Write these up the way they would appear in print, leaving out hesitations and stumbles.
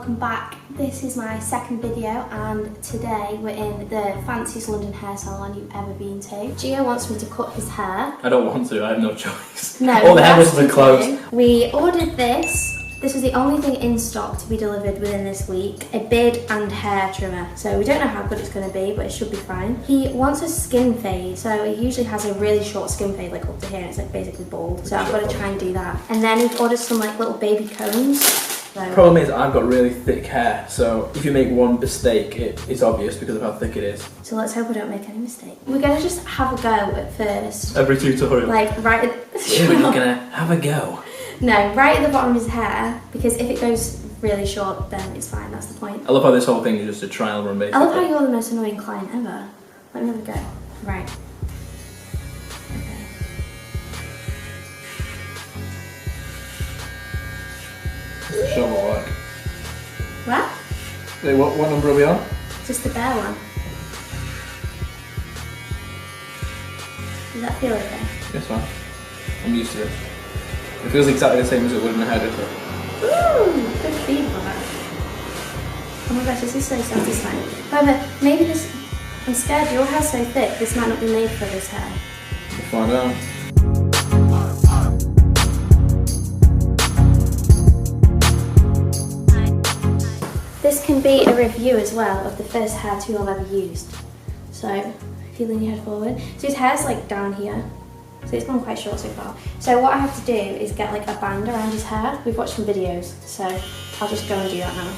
welcome back. This is my second video and today we're in the fanciest London hair salon you've ever been to. Gio wants me to cut his hair. I don't want to, I have no choice. No, all the hairdressers are closed. We ordered this. This was the only thing in stock to be delivered within this week. A beard and hair trimmer. So we don't know how good it's going to be, but it should be fine. He wants a skin fade. So he usually has a really short skin fade, like up to here, and it's like basically bald. So I've got to try and do that. And then we've ordered some like little baby combs. So. Problem is, I've got really thick hair, so if you make one mistake, it's obvious because of how thick it is. So let's hope we don't make any mistake. We're going to just have a go at first. Every tutorial. Like right at We're going to have a go. No, right at the bottom of his hair, because if it goes really short, then it's fine, that's the point. I love how this whole thing is just a trial run, basically. I love how you're the most annoying client ever. Let me have a go. Right. Okay. Show my work. What? Wait, what number are we on? Just the bare one. Does that feel okay? Yes, fine. I'm used to it. It feels exactly the same as it would in a hairdresser. Ooh, good feedback. Oh my gosh, this is so satisfying. However, maybe this, I'm scared your hair's so thick, this might not be made for this hair. We'll find out. This can be a review as well of the first hair tool I've ever used. So, if you lean your head forward. So his hair's like down here. So it's gone quite short so far. So what I have to do is get like a band around his hair. We've watched some videos, so I'll just go and do that now.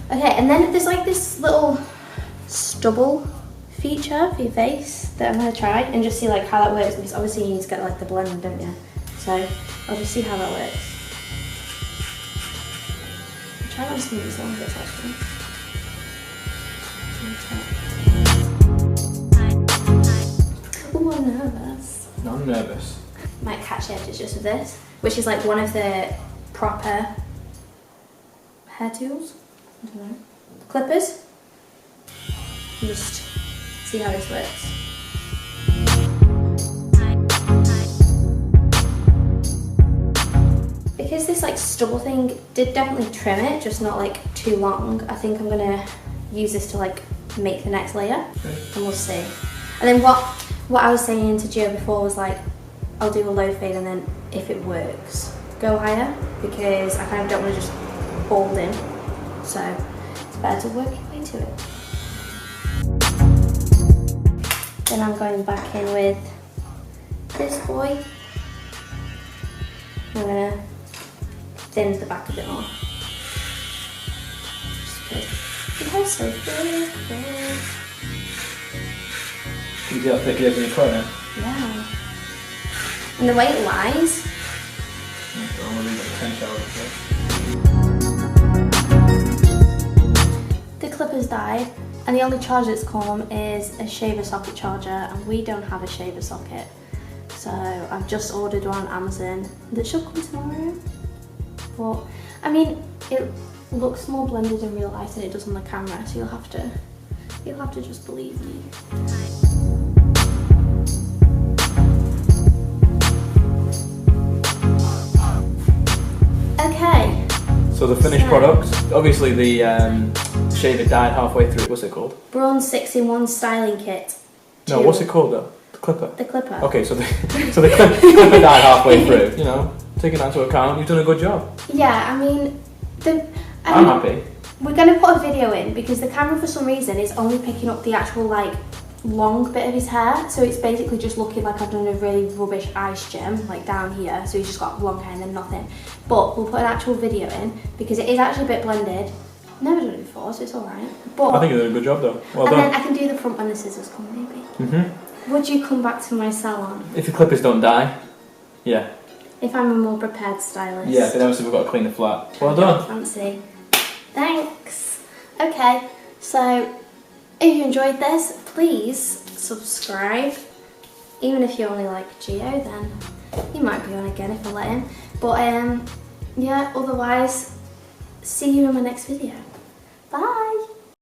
Okay, and then there's like this little stubble feature for your face that I'm going to try and just see like how that works, because obviously you need to get like the blend, don't you? So I'll just see how that works. I'll try that on some of these long bits actually. Ooh, I'm nervous. No, I'm nervous. Might catch edges just with this, which is like one of the proper hair tools. I don't know. Clippers. Just see how this works. Because this like stubble thing did definitely trim it, just not like too long, I think I'm gonna use this to like make the next layer, and we'll see. And then what I was saying to Gio before was like, I'll do a low fade and then if it works, go higher, because I kind of don't want to just bald in. So it's better to work your way to it. Then I'm going back in with this boy. I'm gonna thin the back a bit more. Just because it has so good. Can you see how thick it is when you cut it? Yeah. And the way it lies. I'm gonna leave it 10 showers. The clippers died, and the only charger that's come is a shaver socket charger, and we don't have a shaver socket. So I've just ordered one on Amazon that should come tomorrow. But I mean, it looks more blended in real life than it does on the camera, so you'll have to just believe me. Okay. So the finished product, obviously the shaver died halfway through. What's it called? Braun 6-in-1 styling kit. No, what's it called though? The clipper. The clipper. Okay, so the clipper died halfway through. You know, taking that into account, you've done a good job. Yeah, I mean, I'm happy. We're going to put a video in because the camera for some reason is only picking up the actual like long bit of his hair, so it's basically just looking like I've done a really rubbish ice gem like down here, so he's just got long hair and then nothing. But we'll put an actual video in because it is actually a bit blended. Never done it before, so it's alright. But I think you did a good job though. Well and done. then I can do the front when the scissors come maybe. Would you come back to my salon? If the clippers don't die, yeah. If I'm a more prepared stylist. Yeah, then obviously we've got to clean the flat. Well done. Fancy. Thanks. Okay, so If you enjoyed this, please subscribe. Even if you only like Gio, then he might be on again if I let him. But yeah, otherwise, see you in my next video. Bye!